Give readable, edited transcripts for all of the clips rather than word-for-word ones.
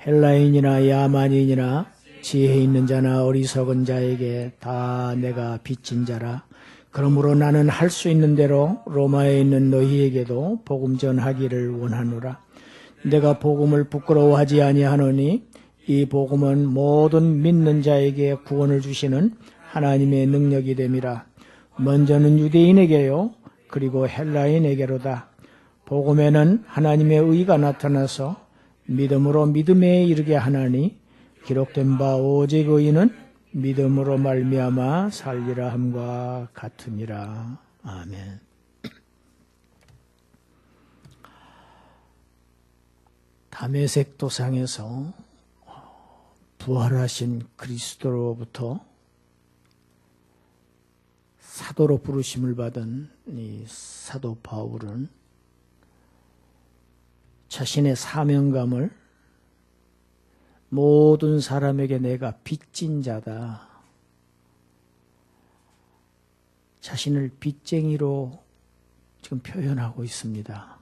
헬라인이나 야만인이나 지혜 있는 자나 어리석은 자에게 다 내가 빚진 자라. 그러므로 나는 할 수 있는 대로 로마에 있는 너희에게도 복음 전하기를 원하노라. 내가 복음을 부끄러워하지 아니하노니 이 복음은 모든 믿는 자에게 구원을 주시는 하나님의 능력이 됨이라. 먼저는 유대인에게요 그리고 헬라인에게로다. 복음에는 하나님의 의가 나타나서 믿음으로 믿음에 이르게 하나니 기록된 바 오직 의인은 믿음으로 말미암아 살리라 함과 같으니라. 아멘. 다메섹 도상에서 부활하신 그리스도로부터 사도로 부르심을 받은 이 사도 바울은 자신의 사명감을 모든 사람에게 내가 빚진 자다. 자신을 빚쟁이로 지금 표현하고 있습니다.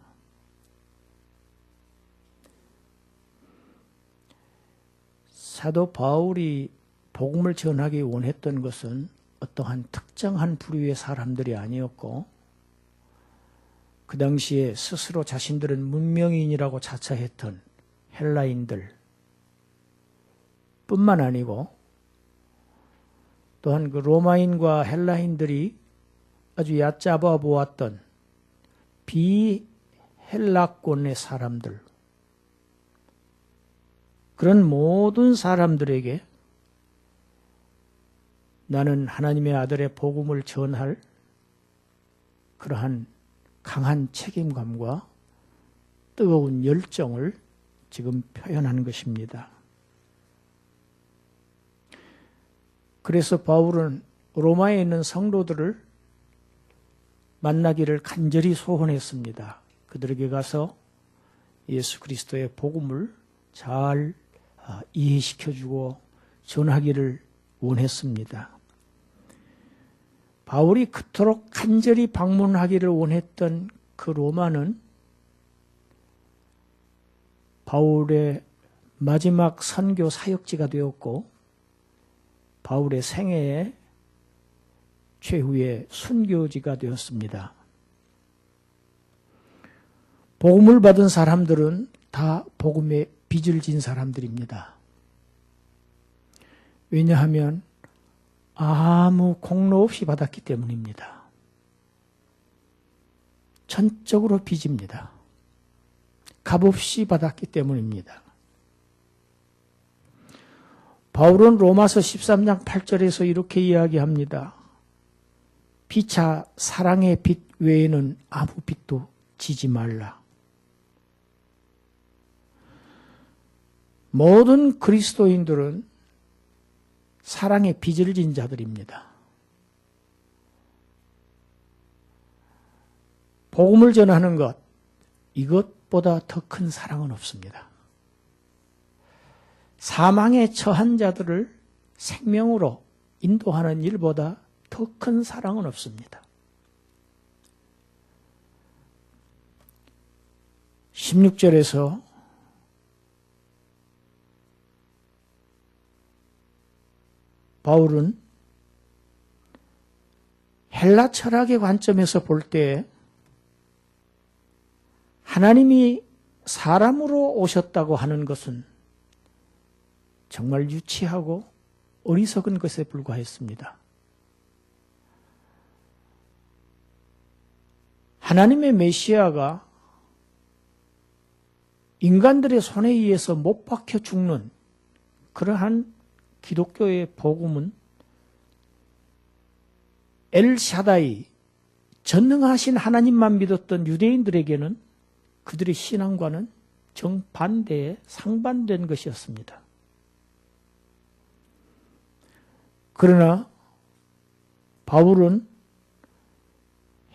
사도 바울이 복음을 전하기 원했던 것은 어떠한 특정한 부류의 사람들이 아니었고 그 당시에 스스로 자신들은 문명인이라고 자처했던 헬라인들 뿐만 아니고 또한 그 로마인과 헬라인들이 아주 얕잡아 보았던 비헬라권의 사람들, 그런 모든 사람들에게 나는 하나님의 아들의 복음을 전할 그러한 강한 책임감과 뜨거운 열정을 지금 표현하는 것입니다. 그래서 바울은 로마에 있는 성도들을 만나기를 간절히 소원했습니다. 그들에게 가서 예수 그리스도의 복음을 잘 이해시켜주고 전하기를 원했습니다. 바울이 그토록 간절히 방문하기를 원했던 그 로마는 바울의 마지막 선교 사역지가 되었고 바울의 생애의 최후의 순교지가 되었습니다. 복음을 받은 사람들은 다 복음에 빚을 진 사람들입니다. 왜냐하면 아무 공로 없이 받았기 때문입니다. 전적으로 빚입니다. 값없이 받았기 때문입니다. 바울은 로마서 13장 8절에서 이렇게 이야기합니다. 피차 사랑의 빚 외에는 아무 빚도 지지 말라. 모든 그리스도인들은 사랑의 빚을 진 자들입니다. 복음을 전하는 것, 이것보다 더 큰 사랑은 없습니다. 사망에 처한 자들을 생명으로 인도하는 일보다 더 큰 사랑은 없습니다. 16절에서 바울은 헬라 철학의 관점에서 볼 때 하나님이 사람으로 오셨다고 하는 것은 정말 유치하고 어리석은 것에 불과했습니다. 하나님의 메시아가 인간들의 손에 의해서 못 박혀 죽는 그러한 기독교의 복음은 엘샤다이, 전능하신 하나님만 믿었던 유대인들에게는 그들의 신앙과는 정반대의 상반된 것이었습니다. 그러나 바울은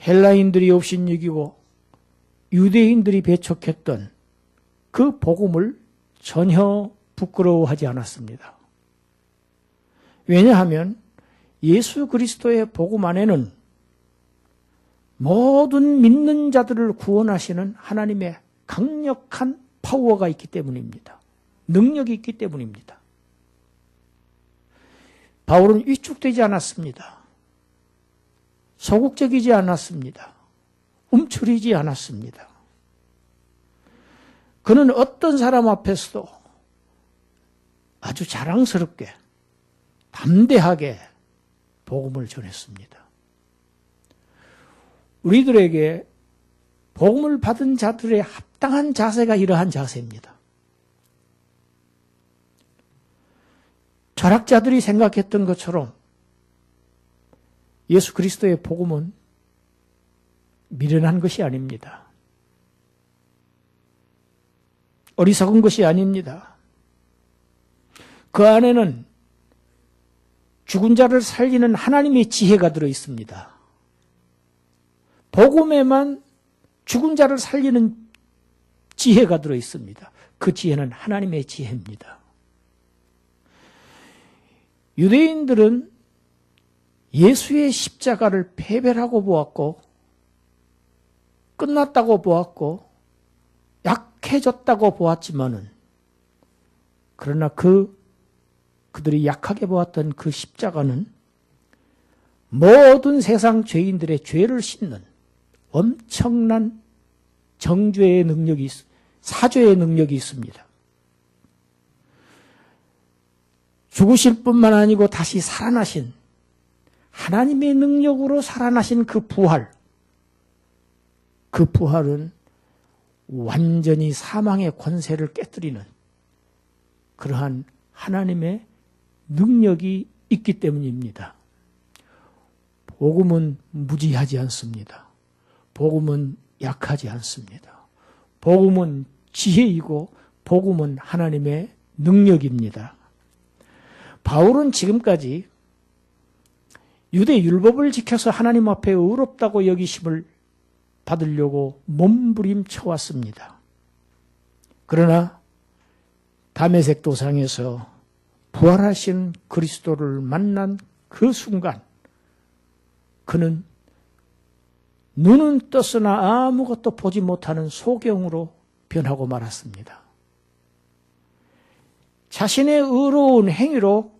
헬라인들이 업신여기고 유대인들이 배척했던 그 복음을 전혀 부끄러워하지 않았습니다. 왜냐하면 예수 그리스도의 복음 안에는 모든 믿는 자들을 구원하시는 하나님의 강력한 파워가 있기 때문입니다. 능력이 있기 때문입니다. 바울은 위축되지 않았습니다. 소극적이지 않았습니다. 움츠리지 않았습니다. 그는 어떤 사람 앞에서도 아주 자랑스럽게 담대하게 복음을 전했습니다. 우리들에게 복음을 받은 자들의 합당한 자세가 이러한 자세입니다. 철학자들이 생각했던 것처럼 예수 그리스도의 복음은 미련한 것이 아닙니다. 어리석은 것이 아닙니다. 그 안에는 죽은 자를 살리는 하나님의 지혜가 들어 있습니다. 복음에만 죽은 자를 살리는 지혜가 들어 있습니다. 그 지혜는 하나님의 지혜입니다. 유대인들은 예수의 십자가를 패배라고 보았고 끝났다고 보았고 약해졌다고 보았지만은 그러나 그들이 약하게 보았던 그 십자가는 모든 세상 죄인들의 죄를 씻는 엄청난 정죄의 능력이 사죄의 능력이 있습니다. 죽으실 뿐만 아니고 다시 살아나신 하나님의 능력으로 살아나신 그 부활은 완전히 사망의 권세를 깨뜨리는 그러한 하나님의 능력이 있기 때문입니다. 복음은 무지하지 않습니다. 복음은 약하지 않습니다. 복음은 지혜이고 복음은 하나님의 능력입니다. 바울은 지금까지 유대 율법을 지켜서 하나님 앞에 의롭다고 여기심을 받으려고 몸부림쳐 왔습니다. 그러나 다메섹 도상에서 부활하신 그리스도를 만난 그 순간 그는 눈은 떴으나 아무것도 보지 못하는 소경으로 변하고 말았습니다. 자신의 의로운 행위로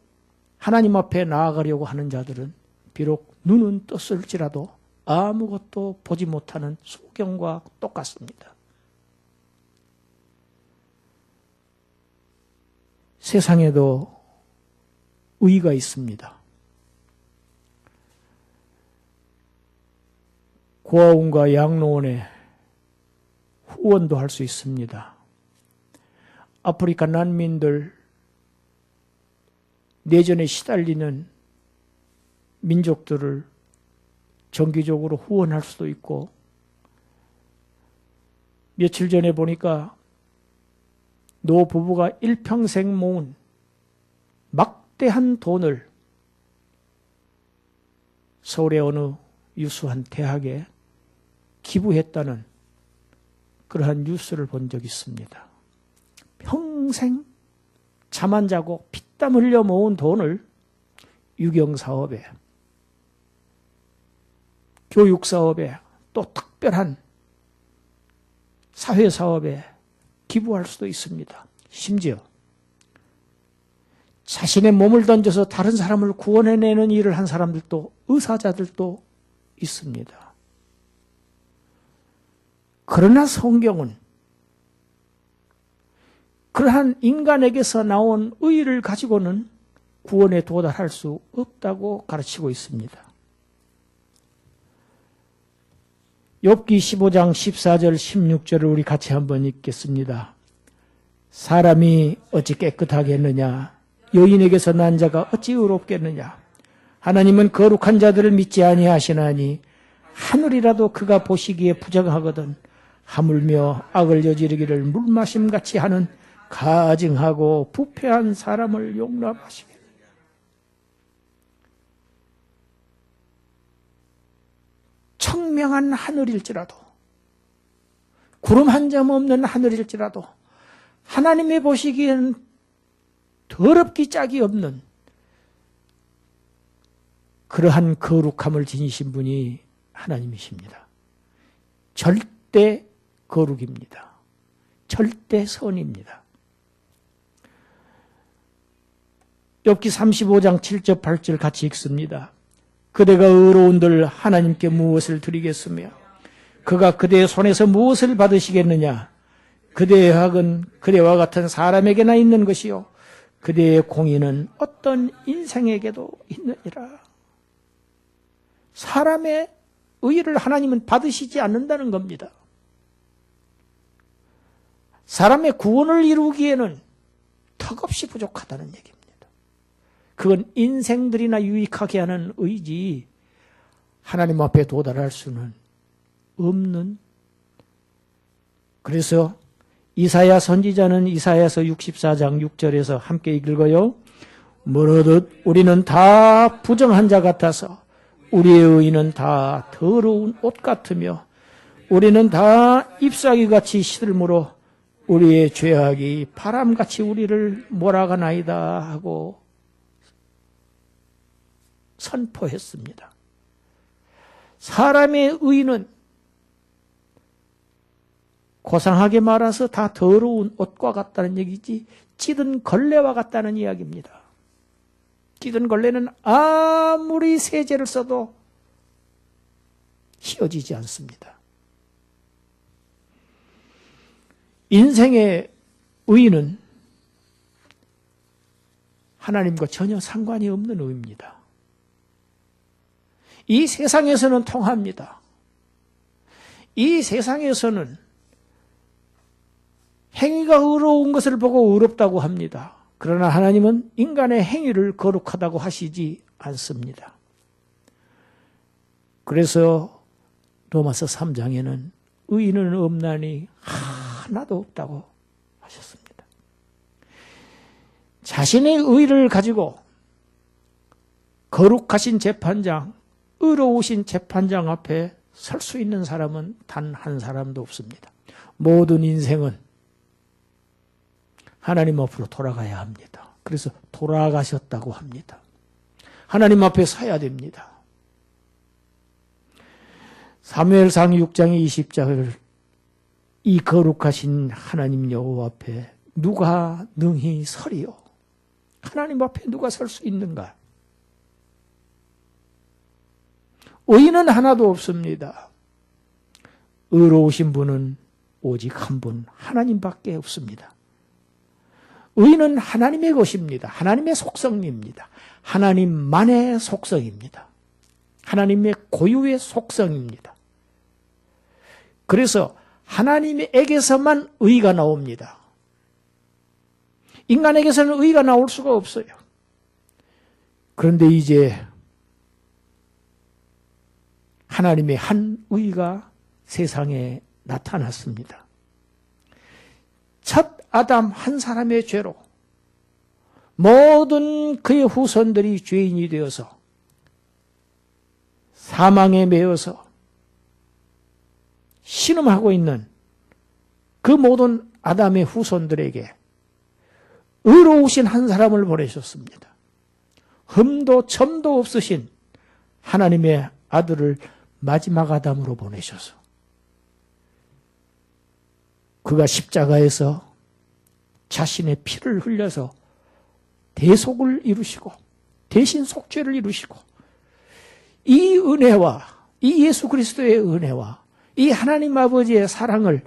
하나님 앞에 나아가려고 하는 자들은 비록 눈은 떴을지라도 아무것도 보지 못하는 소경과 똑같습니다. 세상에도 의가 있습니다. 고아원과 양로원에 후원도 할 수 있습니다. 아프리카 난민들, 내전에 시달리는 민족들을 정기적으로 후원할 수도 있고, 며칠 전에 보니까 노부부가 일평생 모은 막대한 돈을 서울의 어느 유수한 대학에 기부했다는 그러한 뉴스를 본 적이 있습니다. 평생 잠 안 자고 피땀 흘려 모은 돈을 유경사업에, 교육사업에, 또 특별한 사회사업에 기부할 수도 있습니다. 심지어 자신의 몸을 던져서 다른 사람을 구원해내는 일을 한 사람들도, 의사자들도 있습니다. 그러나 성경은 그러한 인간에게서 나온 의의를 가지고는 구원에 도달할 수 없다고 가르치고 있습니다. 욥기 15장 14절 16절을 우리 같이 한번 읽겠습니다. 사람이 어찌 깨끗하겠느냐? 여인에게서 난 자가 어찌 의롭겠느냐? 하나님은 거룩한 자들을 믿지 아니하시나니 하늘이라도 그가 보시기에 부정하거든 하물며 악을 저지르기를 물마심같이 하는 가증하고 부패한 사람을 용납하시겠느냐. 청명한 하늘일지라도, 구름 한 점 없는 하늘일지라도 하나님이 보시기에는 더럽기 짝이 없는 그러한 거룩함을 지니신 분이 하나님이십니다. 절대 거룩입니다. 절대 선입니다. 욥기 35장 7절 8절 같이 읽습니다. 그대가 의로운들 하나님께 무엇을 드리겠으며 그가 그대의 손에서 무엇을 받으시겠느냐. 그대의 학은 그대와 같은 사람에게나 있는 것이요 그대의 공의는 어떤 인생에게도 있느니라. 사람의 의를 하나님은 받으시지 않는다는 겁니다. 사람의 구원을 이루기에는 턱없이 부족하다는 얘기입니다. 그건 인생들이나 유익하게 하는 의지 하나님 앞에 도달할 수는 없는. 그래서 이사야 선지자는 이사야서 64장 6절에서 함께 읽어요. 물어듯 우리는 다 부정한 자 같아서 우리의 의는 다 더러운 옷 같으며 우리는 다 잎사귀같이 시들므로 우리의 죄악이 바람같이 우리를 몰아가나이다 하고 선포했습니다. 사람의 의는 고상하게 말해서 다 더러운 옷과 같다는 얘기지 찌든 걸레와 같다는 이야기입니다. 찌든 걸레는 아무리 세제를 써도 휘어지지 않습니다. 인생의 의는 하나님과 전혀 상관이 없는 의입니다. 이 세상에서는 통합니다. 이 세상에서는 행위가 의로운 것을 보고 의롭다고 합니다. 그러나 하나님은 인간의 행위를 거룩하다고 하시지 않습니다. 그래서 로마서 3장에는 의인은 없나니 하나도 없다고 하셨습니다. 자신의 의를 가지고 거룩하신 재판장, 의로우신 재판장 앞에 설 수 있는 사람은 단 한 사람도 없습니다. 모든 인생은 하나님 앞으로 돌아가야 합니다. 그래서 돌아가셨다고 합니다. 하나님 앞에 서야 됩니다. 사무엘상 6장 20절 이 거룩하신 하나님 여호와 앞에 누가 능히 서리요? 하나님 앞에 누가 설 수 있는가? 의인은 하나도 없습니다. 의로우신 분은 오직 한 분, 하나님밖에 없습니다. 의는 하나님의 것입니다. 하나님의 속성입니다. 하나님만의 속성입니다. 하나님의 고유의 속성입니다. 그래서 하나님에게서만 의가 나옵니다. 인간에게서는 의가 나올 수가 없어요. 그런데 이제 하나님의 한 의가 세상에 나타났습니다. 첫 아담 한 사람의 죄로 모든 그의 후손들이 죄인이 되어서 사망에 매여서 신음하고 있는 그 모든 아담의 후손들에게 의로우신 한 사람을 보내셨습니다. 흠도 점도 없으신 하나님의 아들을 마지막 아담으로 보내셔서 그가 십자가에서 자신의 피를 흘려서 대속을 이루시고 대신 속죄를 이루시고 이 은혜와 이 예수 그리스도의 은혜와 이 하나님 아버지의 사랑을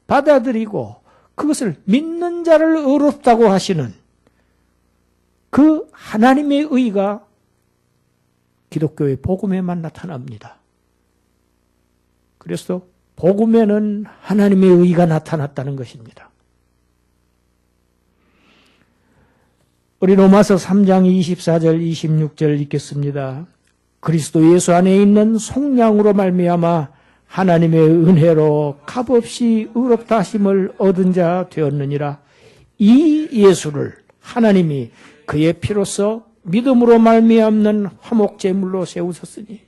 받아들이고 그것을 믿는 자를 의롭다고 하시는 그 하나님의 의가 기독교의 복음에만 나타납니다. 그래서 복음에는 하나님의 의가 나타났다는 것입니다. 우리 로마서 3장 24절 26절 읽겠습니다. 그리스도 예수 안에 있는 속량으로 말미암아 하나님의 은혜로 값없이 의롭다 하심을 얻은 자 되었느니라. 이 예수를 하나님이 그의 피로써 믿음으로 말미암는 화목제물로 세우셨으니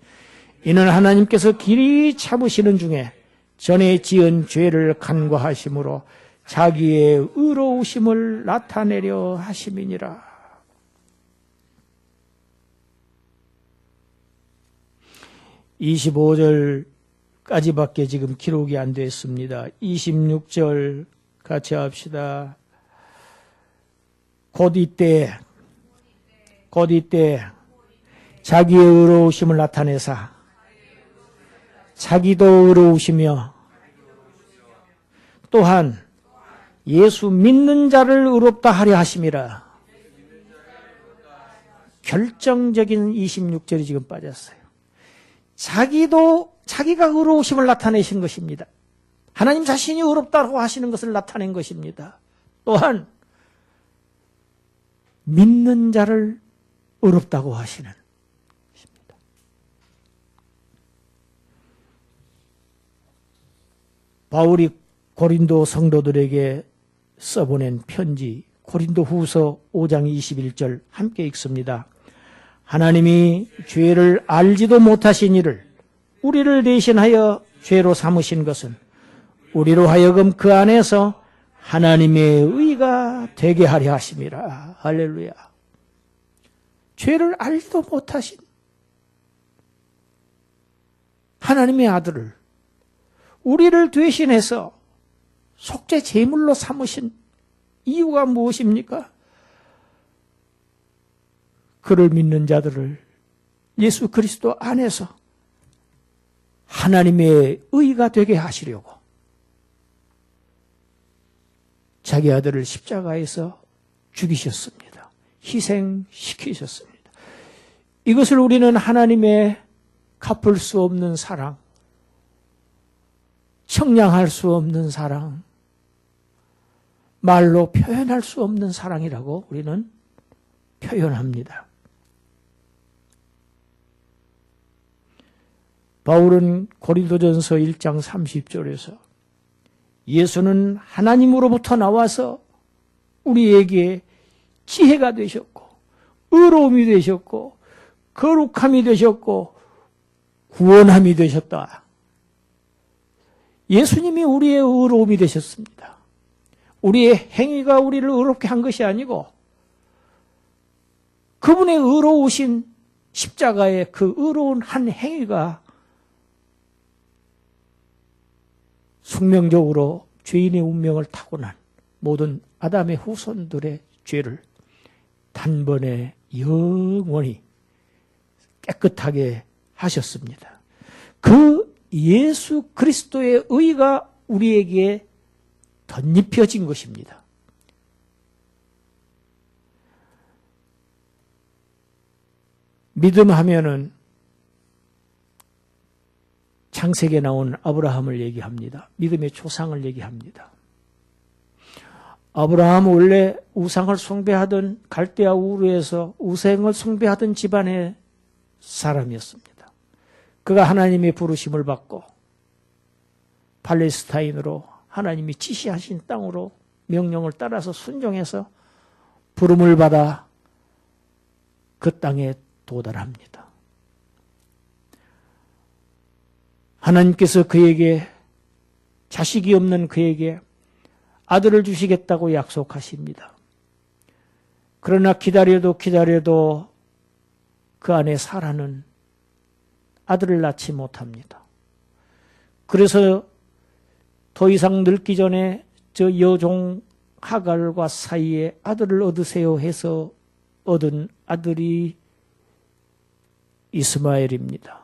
이는 하나님께서 길이 참으시는 중에 전에 지은 죄를 간과하심으로 자기의 의로우심을 나타내려 하심이니라. (25절까지밖에) 지금 기록이 안 됐습니다. 26절 같이 합시다. 곧 이때 곧 이때 자기의 의로우심을 나타내사 자기도 의로우시며 또한 예수 믿는 자를 의롭다 하려 하심이라. 결정적인 26절이 지금 빠졌어요. 자기가 의로우심을 나타내신 것입니다. 하나님 자신이 의롭다고 하시는 것을 나타낸 것입니다. 또한 믿는 자를 의롭다고 하시는 것입니다. 바울이 고린도 성도들에게 써보낸 편지 고린도 후서 5장 21절 함께 읽습니다. 하나님이 죄를 알지도 못하신 이를 우리를 대신하여 죄로 삼으신 것은 우리로 하여금 그 안에서 하나님의 의가 되게 하려 하심이라. 할렐루야. 죄를 알지도 못하신 하나님의 아들을 우리를 대신해서 속죄 제물로 삼으신 이유가 무엇입니까? 그를 믿는 자들을 예수 그리스도 안에서 하나님의 의가 되게 하시려고 자기 아들을 십자가에서 죽이셨습니다. 희생시키셨습니다. 이것을 우리는 하나님의 갚을 수 없는 사랑, 청량할 수 없는 사랑, 말로 표현할 수 없는 사랑이라고 우리는 표현합니다. 바울은 고린도전서 1장 30절에서 예수는 하나님으로부터 나와서 우리에게 지혜가 되셨고 의로움이 되셨고 거룩함이 되셨고 구원함이 되셨다. 예수님이 우리의 의로움이 되셨습니다. 우리의 행위가 우리를 의롭게 한 것이 아니고 그분의 의로우신 십자가의 그 의로운 한 행위가 숙명적으로 죄인의 운명을 타고난 모든 아담의 후손들의 죄를 단번에 영원히 깨끗하게 하셨습니다. 그 예수 그리스도의 의가 우리에게 덧입혀진 것입니다. 믿음하면은 창세기에 나온 아브라함을 얘기합니다. 믿음의 조상을 얘기합니다. 아브라함은 원래 우상을 숭배하던 갈대아 우르에서 우상을 숭배하던 집안의 사람이었습니다. 그가 하나님의 부르심을 받고 팔레스타인으로 하나님이 지시하신 땅으로 명령을 따라서 순종해서 부름을 받아 그 땅에 도달합니다. 하나님께서 그에게 자식이 없는 그에게 아들을 주시겠다고 약속하십니다. 그러나 기다려도 그 안에 사라는 아들을 낳지 못합니다. 그래서 더 이상 늙기 전에 저 여종 하갈과 사이에 아들을 얻으세요 해서 얻은 아들이 이스마엘입니다.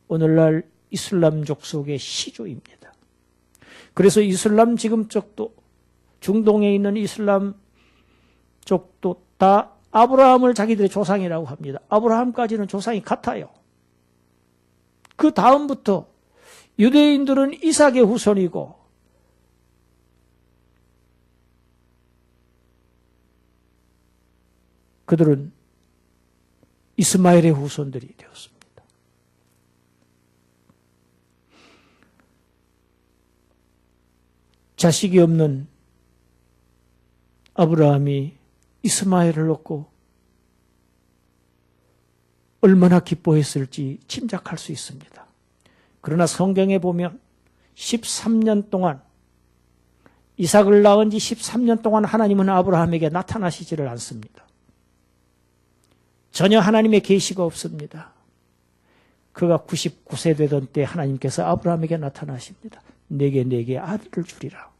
오늘날 이슬람족 속의 시조입니다. 그래서 이슬람 지금 쪽도 중동에 있는 이슬람 쪽도 다 아브라함을 자기들의 조상이라고 합니다. 아브라함까지는 조상이 같아요. 그 다음부터 유대인들은 이삭의 후손이고 그들은 이스마엘의 후손들이 되었습니다. 자식이 없는 아브라함이 이스마엘을 얻고 얼마나 기뻐했을지 짐작할 수 있습니다. 그러나 성경에 보면 13년 동안 이삭을 낳은 지 13년 동안 하나님은 아브라함에게 나타나시지를 않습니다. 전혀 하나님의 계시가 없습니다. 그가 99세 되던 때 하나님께서 아브라함에게 나타나십니다. 내게 아들을 주리라.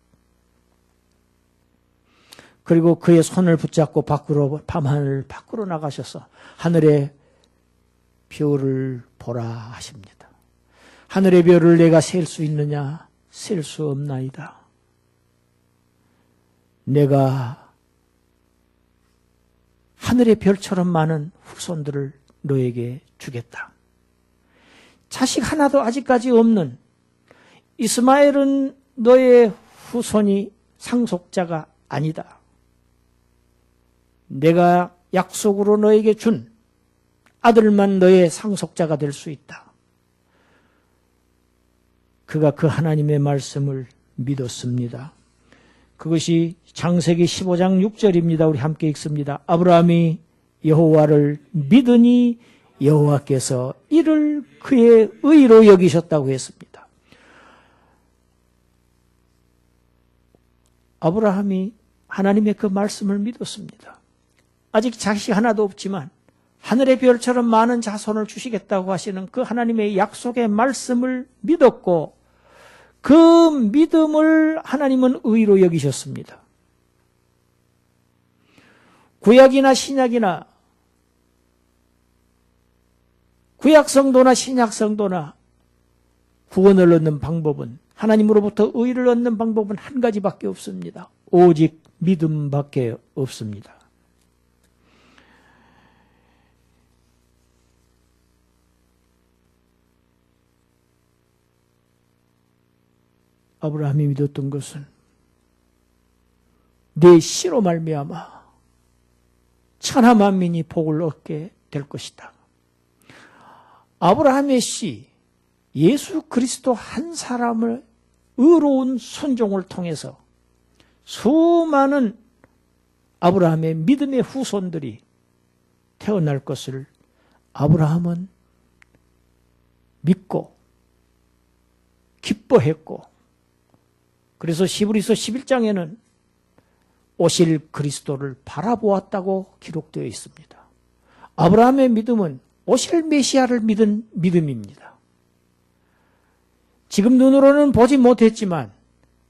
그리고 그의 손을 붙잡고 밤하늘 밖으로 나가셔서 하늘의 별을 보라 하십니다. 하늘의 별을 내가 셀 수 있느냐? 셀 수 없나이다. 내가 하늘의 별처럼 많은 후손들을 너에게 주겠다. 자식 하나도 아직까지 없는 이스마엘은 너의 후손이 상속자가 아니다. 내가 약속으로 너에게 준 아들만 너의 상속자가 될 수 있다. 그가 그 하나님의 말씀을 믿었습니다. 그것이 창세기 15장 6절입니다. 우리 함께 읽습니다. 아브라함이 여호와를 믿으니 여호와께서 이를 그의 의로 여기셨다고 했습니다. 아브라함이 하나님의 그 말씀을 믿었습니다. 아직 자식 하나도 없지만 하늘의 별처럼 많은 자손을 주시겠다고 하시는 그 하나님의 약속의 말씀을 믿었고 그 믿음을 하나님은 의로 여기셨습니다. 구약이나 신약이나 구약성도나 신약성도나 구원을 얻는 방법은 하나님으로부터 의를 얻는 방법은 한 가지밖에 없습니다. 오직 믿음밖에 없습니다. 아브라함이 믿었던 것은 내 씨로 말미암아 천하 만민이 복을 얻게 될 것이다. 아브라함의 씨 예수 그리스도 한 사람을 의로운 순종을 통해서 수많은 아브라함의 믿음의 후손들이 태어날 것을 아브라함은 믿고 기뻐했고, 그래서 히브리서 11장에는 오실 그리스도를 바라보았다고 기록되어 있습니다. 아브라함의 믿음은 오실 메시아를 믿은 믿음입니다. 지금 눈으로는 보지 못했지만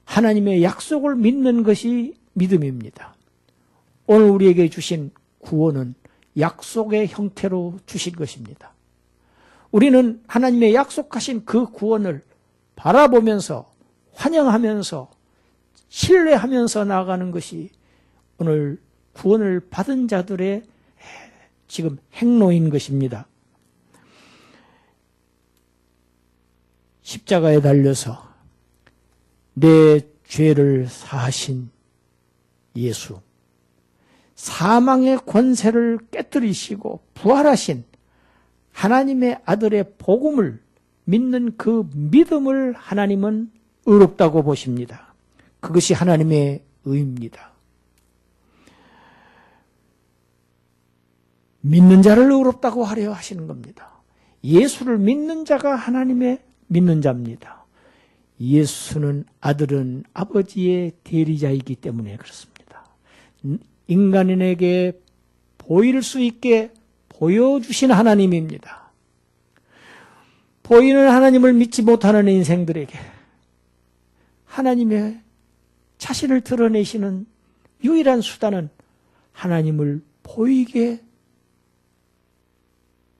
하나님의 약속을 믿는 것이 믿음입니다. 오늘 우리에게 주신 구원은 약속의 형태로 주신 것입니다. 우리는 하나님의 약속하신 그 구원을 바라보면서 환영하면서 신뢰하면서 나아가는 것이 오늘 구원을 받은 자들의 지금 행로인 것입니다. 십자가에 달려서 내 죄를 사하신 예수, 사망의 권세를 깨뜨리시고 부활하신 하나님의 아들의 복음을 믿는 그 믿음을 하나님은 의롭다고 보십니다. 그것이 하나님의 의입니다. 믿는 자를 의롭다고 하려 하시는 겁니다. 예수를 믿는 자가 하나님의 믿는 자입니다. 예수는 아들은 아버지의 대리자이기 때문에 그렇습니다. 인간인에게 보일 수 있게 보여주신 하나님입니다. 보이는 하나님을 믿지 못하는 인생들에게 하나님의 자신을 드러내시는 유일한 수단은 하나님을 보이게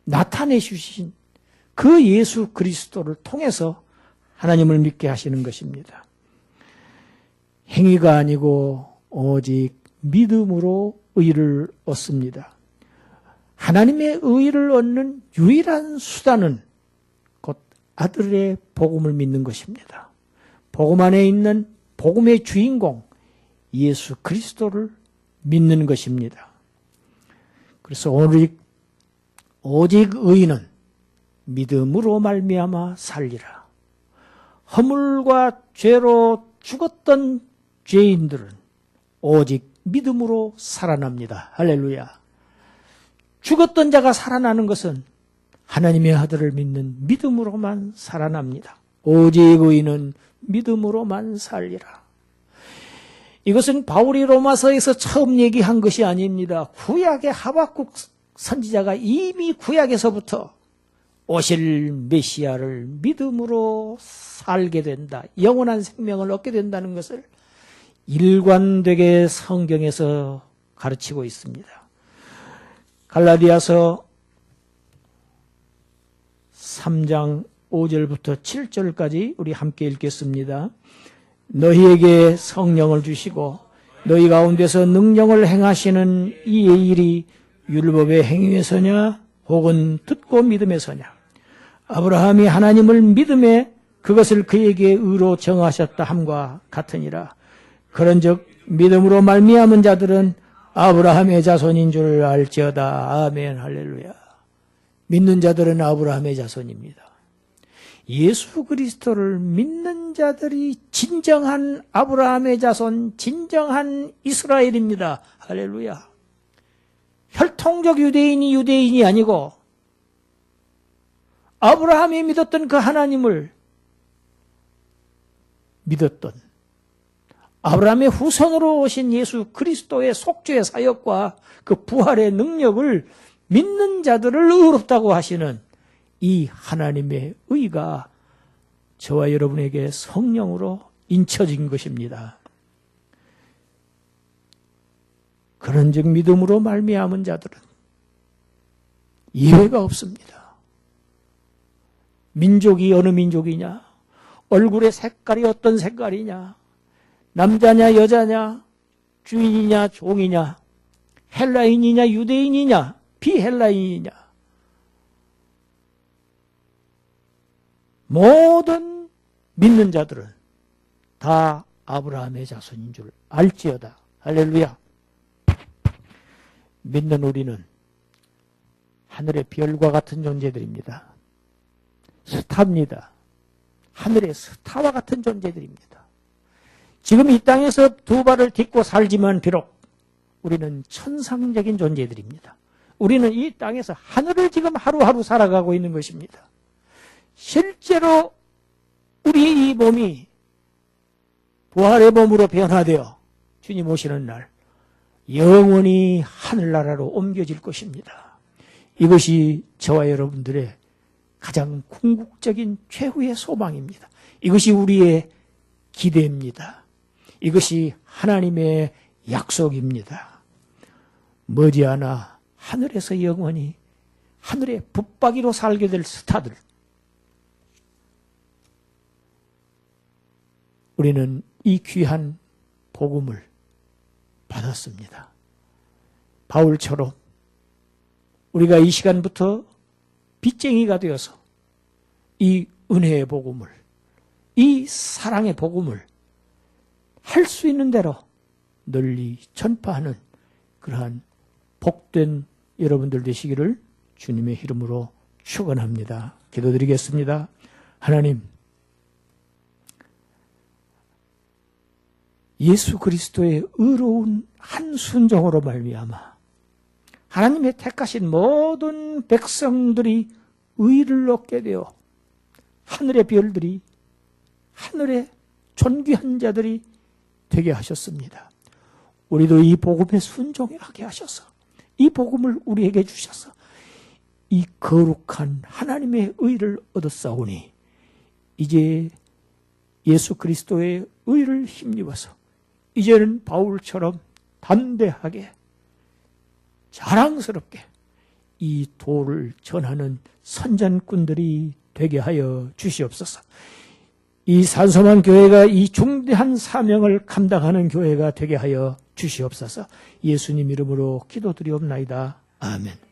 나타내 주신 그 예수 그리스도를 통해서 하나님을 믿게 하시는 것입니다. 행위가 아니고 오직 믿음으로 의를 얻습니다. 하나님의 의를 얻는 유일한 수단은 곧 아들의 복음을 믿는 것입니다. 복음 안에 있는 복음의 주인공 예수 그리스도를 믿는 것입니다. 그래서 오직 의인은 믿음으로 말미암아 살리라. 허물과 죄로 죽었던 죄인들은 오직 믿음으로 살아납니다. 할렐루야. 죽었던 자가 살아나는 것은 하나님의 아들을 믿는 믿음으로만 살아납니다. 오직 의인은 믿음으로만 살리라. 이것은 바울이 로마서에서 처음 얘기한 것이 아닙니다. 구약의 하박국 선지자가 이미 구약에서부터 오실 메시아를 믿음으로 살게 된다, 영원한 생명을 얻게 된다는 것을 일관되게 성경에서 가르치고 있습니다. 갈라디아서 3장 5절부터 7절까지 우리 함께 읽겠습니다. 너희에게 성령을 주시고 너희 가운데서 능력을 행하시는 이의 일이 율법의 행위에서냐 혹은 듣고 믿음에서냐. 아브라함이 하나님을 믿음에 그것을 그에게 의로 정하셨다 함과 같으니라. 그런즉 믿음으로 말미암은 자들은 아브라함의 자손인 줄 알지어다. 아멘. 할렐루야. 믿는 자들은 아브라함의 자손입니다. 예수 그리스도를 믿는 자들이 진정한 아브라함의 자손, 진정한 이스라엘입니다. 할렐루야. 혈통적 유대인이 아니고 아브라함이 믿었던 그 하나님을 믿었던 아브라함의 후손으로 오신 예수 그리스도의 속죄의 사역과 그 부활의 능력을 믿는 자들을 의롭다고 하시는 이 하나님의 의가 저와 여러분에게 성령으로 인쳐진 것입니다. 그런즉 믿음으로 말미암은 자들은 예외가 없습니다. 민족이 어느 민족이냐, 얼굴의 색깔이 어떤 색깔이냐, 남자냐 여자냐, 주인이냐 종이냐, 헬라인이냐 유대인이냐 비헬라인이냐, 모든 믿는 자들은 다 아브라함의 자손인 줄 알지어다. 할렐루야. 믿는 우리는 하늘의 별과 같은 존재들입니다. 스타입니다. 하늘의 스타와 같은 존재들입니다. 지금 이 땅에서 두 발을 딛고 살지만 비록 우리는 천상적인 존재들입니다. 우리는 이 땅에서 하늘을 지금 하루하루 살아가고 있는 것입니다. 실제로 우리 이 몸이 부활의 몸으로 변화되어 주님 오시는 날 영원히 하늘나라로 옮겨질 것입니다. 이것이 저와 여러분들의 가장 궁극적인 최후의 소망입니다. 이것이 우리의 기대입니다. 이것이 하나님의 약속입니다. 머지않아 하늘에서 영원히 하늘의 붙박이로 살게 될 스타들, 우리는 이 귀한 복음을 받았습니다. 바울처럼 우리가 이 시간부터 빚쟁이가 되어서 이 은혜의 복음을, 이 사랑의 복음을 할 수 있는 대로 널리 전파하는 그러한 복된 여러분들 되시기를 주님의 이름으로 축원합니다. 기도드리겠습니다. 하나님, 예수 그리스도의 의로운 한 순종으로 말미암아 하나님의 택하신 모든 백성들이 의를 얻게 되어 하늘의 별들이, 하늘의 존귀한 자들이 되게 하셨습니다. 우리도 이 복음에 순종하게 하셔서 이 복음을 우리에게 주셔서 이 거룩한 하나님의 의를 얻었사오니 이제 예수 그리스도의 의를 힘입어서 이제는 바울처럼 담대하게 자랑스럽게 이 도를 전하는 선전꾼들이 되게 하여 주시옵소서. 이 산소만 교회가 이 중대한 사명을 감당하는 교회가 되게 하여 주시옵소서. 예수님 이름으로 기도드리옵나이다. 아멘.